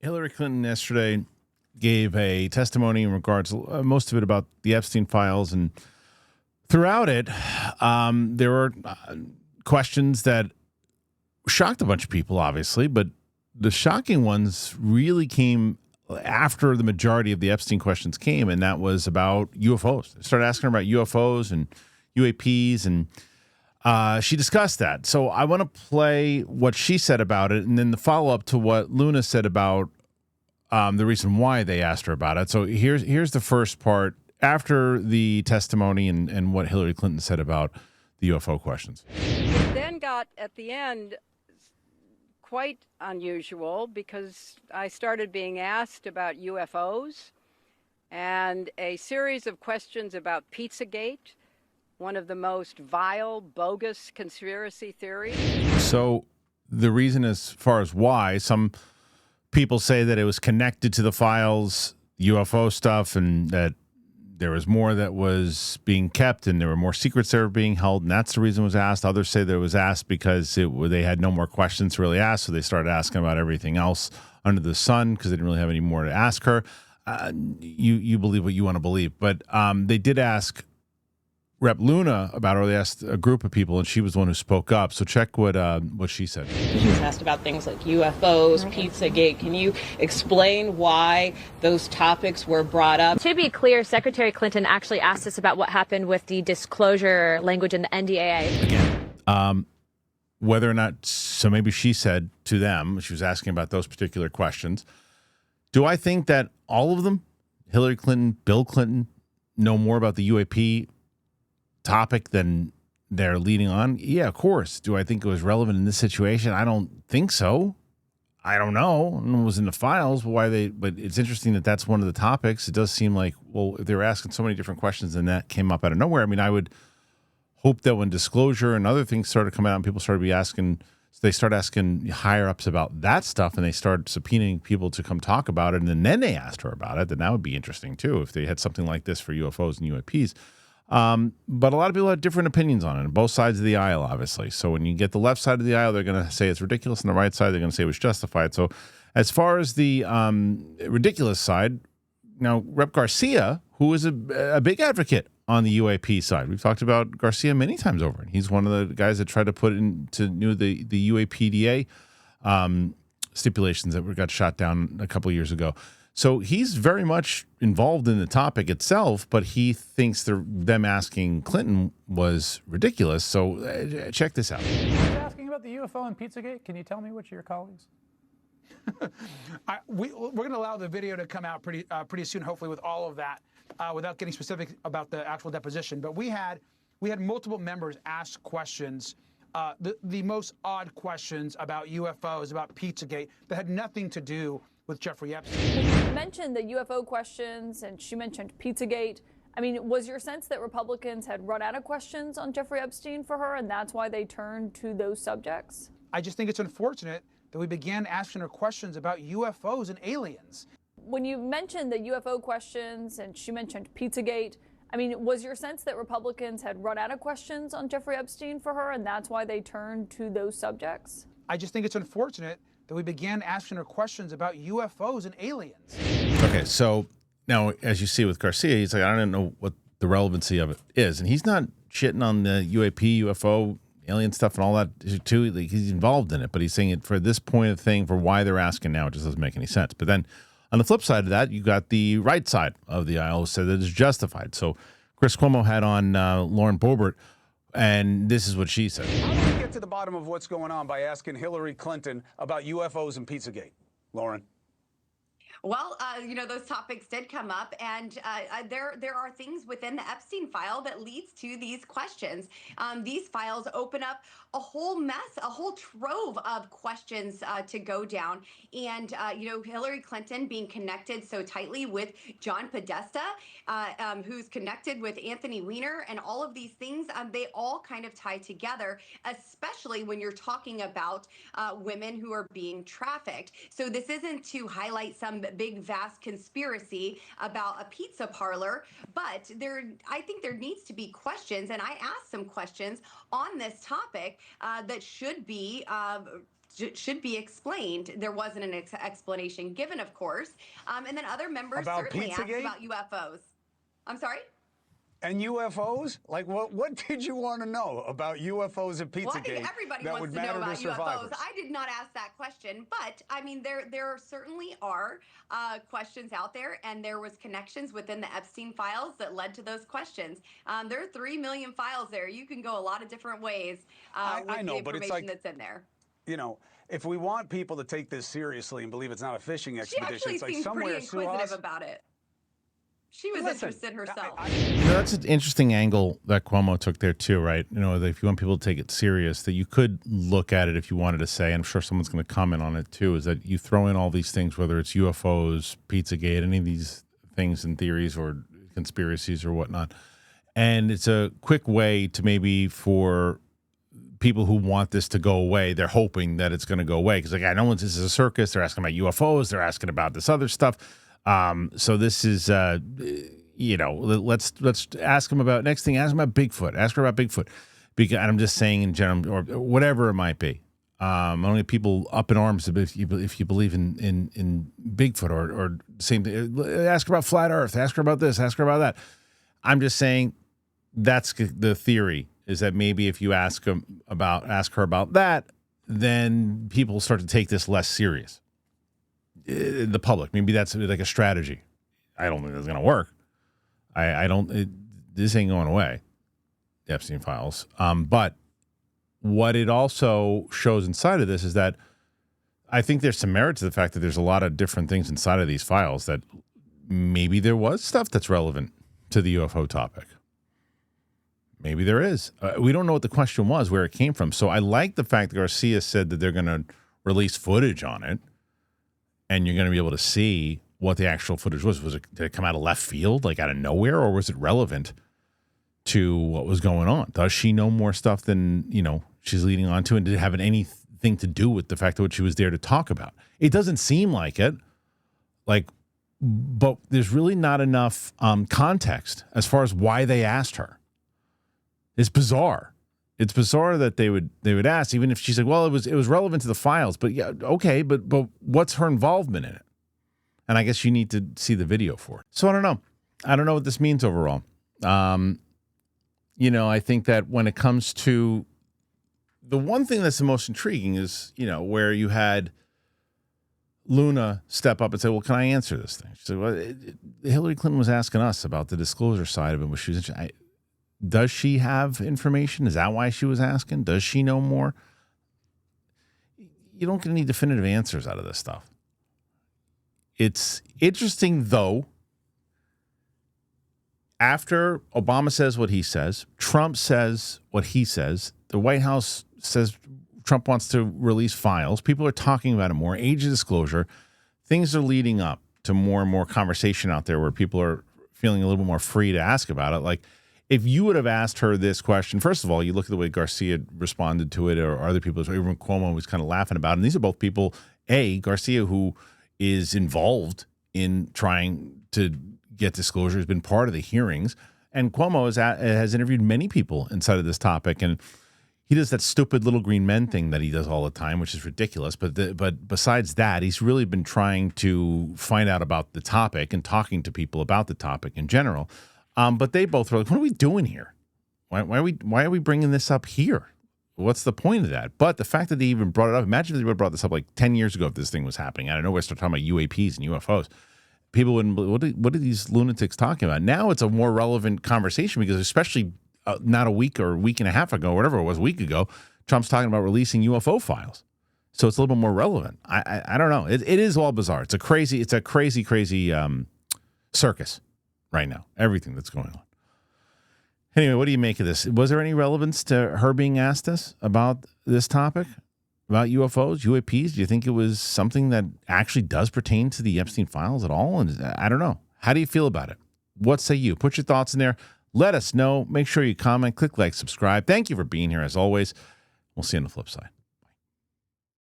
Hillary Clinton yesterday gave a testimony in regards, most of it about the Epstein files, and throughout it, there were questions that shocked a bunch of people, obviously, but the shocking ones really came after the majority of the Epstein questions came, and that was about UFOs. They started asking her about UFOs and UAPs, and she discussed that. So I want to play what she said about it, and then the follow-up to what Luna said about the reason why they asked her about it. So here's the first part after the testimony and what Hillary Clinton said about the UFO questions. It then got, at the end, quite unusual because I started being asked about UFOs and a series of questions about Pizzagate, one of the most vile, bogus conspiracy theories. So the reason as far as why, some people say that it was connected to the files, UFO stuff, and that there was more that was being kept and there were more secrets that were being held, and that's the reason it was asked. Others say that it was asked because they had no more questions to really ask, so they started asking about everything else under the sun because they didn't really have any more to ask her. You believe what you want to believe. But they did ask Rep. Luna about it, or they asked a group of people, and she was the one who spoke up. So check what she said. She was asked about things like UFOs, Pizzagate. Can you explain why those topics were brought up? To be clear, Secretary Clinton actually asked us about what happened with the disclosure language in the NDAA. Again, whether or not, so maybe she said to them, she was asking about those particular questions. Do I think that all of them, Hillary Clinton, Bill Clinton, know more about the UAP topic than they're leading on? Yeah, of course. Do I think it was relevant in this situation? I don't think so. I don't know. It was in the files, but it's interesting that that's one of the topics. It does seem like, well, if they were asking so many different questions and that came up out of nowhere, I mean, I would hope that when disclosure and other things started coming out and people started they start asking higher ups about that stuff, and they start subpoenaing people to come talk about it, and then they asked her about it, then that would be interesting too, if they had something like this for UFOs and UAPs. But a lot of people have different opinions on it, on both sides of the aisle, obviously. So when you get the left side of the aisle, they're going to say it's ridiculous, and the right side, they're going to say it was justified. So as far as the ridiculous side, now Rep. Garcia, who is a big advocate on the UAP side, we've talked about Garcia many times over. He's one of the guys that tried to put into the UAPDA stipulations that got shot down a couple of years ago. So he's very much involved in the topic itself, but he thinks them asking Clinton was ridiculous. So check this out. Asking about the UFO and Pizzagate, can you tell me which of your colleagues? We're going to allow the video to come out pretty soon, hopefully, with all of that, without getting specific about the actual deposition. But we had multiple members ask questions, the most odd questions about UFOs, about Pizzagate, that had nothing to do with Jeffrey Epstein. You mentioned the UFO questions, and she mentioned Pizzagate. I mean, was your sense that Republicans had run out of questions on Jeffrey Epstein for her, and that's why they turned to those subjects? I just think it's unfortunate that we began asking her questions about UFOs and aliens. When you mentioned the UFO questions, and she mentioned Pizzagate, I mean, was your sense that Republicans had run out of questions on Jeffrey Epstein for her, and that's why they turned to those subjects? I just think it's unfortunate that we began asking her questions about UFOs and aliens. Okay, so now, as you see with Garcia, he's like, I don't know what the relevancy of it is. And he's not shitting on the UAP, UFO, alien stuff and all that, too. Like, he's involved in it, but he's saying it for this point of thing, for why they're asking now, it just doesn't make any sense. But then on the flip side of that, you got the right side of the aisle who said that it's justified. So Chris Cuomo had on Lauren Boebert, and this is what she said. How do we get to the bottom of what's going on by asking Hillary Clinton about UFOs and Pizzagate? Lauren? Well, those topics did come up, and there are things within the Epstein file that leads to these questions. These files open up a whole mess, a whole trove of questions to go down. And, Hillary Clinton being connected so tightly with John Podesta, who's connected with Anthony Weiner, and all of these things, they all kind of tie together, especially when you're talking about women who are being trafficked. So this isn't to highlight some big, vast conspiracy about a pizza parlor, but I think there needs to be questions, and I asked some questions on this topic that should be should be explained. There wasn't an explanation given, of course. And then other members About certainly asked Pizzagate? about UFOs. I'm sorry? And UFOs? Like, what did you want to know about UFOs and Pizzagate? Well, I think everybody that wants would to know matter about to survivors? UFOs. I did not ask that question, but I mean, there certainly are questions out there, and there was connections within the Epstein files that led to those questions. There are 3 million files there. You can go a lot of different ways with I know, the but it's information like, that's in there. You know, if we want people to take this seriously and believe it's not a fishing She expedition, actually it's like seemed somewhere pretty sue inquisitive us. about it. She was Listen, interested herself. That's an interesting angle that Cuomo took there too, right? You know, that if you want people to take it serious, that you could look at it if you wanted to say, and I'm sure someone's going to comment on it too, is that you throw in all these things, whether it's UFOs, Pizzagate, any of these things and theories or conspiracies or whatnot. And it's a quick way to maybe for people who want this to go away, they're hoping that it's going to go away. Because like, I know this is a circus. They're asking about UFOs. They're asking about this other stuff. So this is, you know, let's ask him about next thing. Ask him about Bigfoot. Ask her about Bigfoot. Because I'm just saying in general, or whatever it might be. Only people up in arms if you believe in Bigfoot or same thing. Ask her about flat Earth. Ask her about this. Ask her about that. I'm just saying that's the theory. Is that maybe if you ask her about that, then people start to take this less serious. The public, maybe that's like a strategy. I don't think that's going to work. This ain't going away, the Epstein files. But what it also shows inside of this is that I think there's some merit to the fact that there's a lot of different things inside of these files that maybe there was stuff that's relevant to the UFO topic. Maybe there is. We don't know what the question was, where it came from. So I like the fact that Garcia said that they're going to release footage on it, and you're going to be able to see what the actual footage was. Did it come out of left field, like out of nowhere, or was it relevant to what was going on? Does she know more stuff than, you know, she's leading on to, and did it have anything to do with the fact that what she was there to talk about? It doesn't seem like it. But there's really not enough context as far as why they asked her. It's bizarre. It's bizarre that they would ask, even if she's like, well, it was relevant to the files. But yeah, okay, but what's her involvement in it? And I guess you need to see the video for it. So I don't know. I don't know what this means overall. You know, I think that when it comes to the one thing that's the most intriguing is, you know, where you had Luna step up and say, well, can I answer this thing? She said, well, Hillary Clinton was asking us about the disclosure side of it. Was she was does she have information? Is that why she was asking? Does she know more? You don't get any definitive answers out of this stuff. It's interesting, though. After Obama says what he says, Trump says what he says, the White House says Trump wants to release files. People are talking about it more. Age of disclosure. Things are leading up to more and more conversation out there where people are feeling a little bit more free to ask about it. Like, if you would have asked her this question, first of all, you look at the way Garcia responded to it, or other people, even Cuomo was kind of laughing about it. And these are both people, Garcia, who is involved in trying to get disclosure, has been part of the hearings. And Cuomo has interviewed many people inside of this topic. And he does that stupid little green men thing that he does all the time, which is ridiculous. But besides that, he's really been trying to find out about the topic and talking to people about the topic in general. But they both were like, what are we doing here? Why are we bringing this up here? What's the point of that? But the fact that they even brought it up, imagine if they would have brought this up like 10 years ago if this thing was happening. I don't know, we started talking about UAPs and UFOs. People wouldn't, what are these lunatics talking about? Now it's a more relevant conversation because especially not a week or a week and a half ago, whatever it was, a week ago, Trump's talking about releasing UFO files. So it's a little bit more relevant. I don't know. It is all bizarre. It's a crazy circus right now, everything that's going on. Anyway, what do you make of this? Was there any relevance to her being asked this about this topic, about UFOs, UAPs? Do you think it was something that actually does pertain to the Epstein files at all? And I don't know. How do you feel about it? What say you? Put your thoughts in there. Let us know. Make sure you comment, click like, subscribe. Thank you for being here as always. We'll see you on the flip side.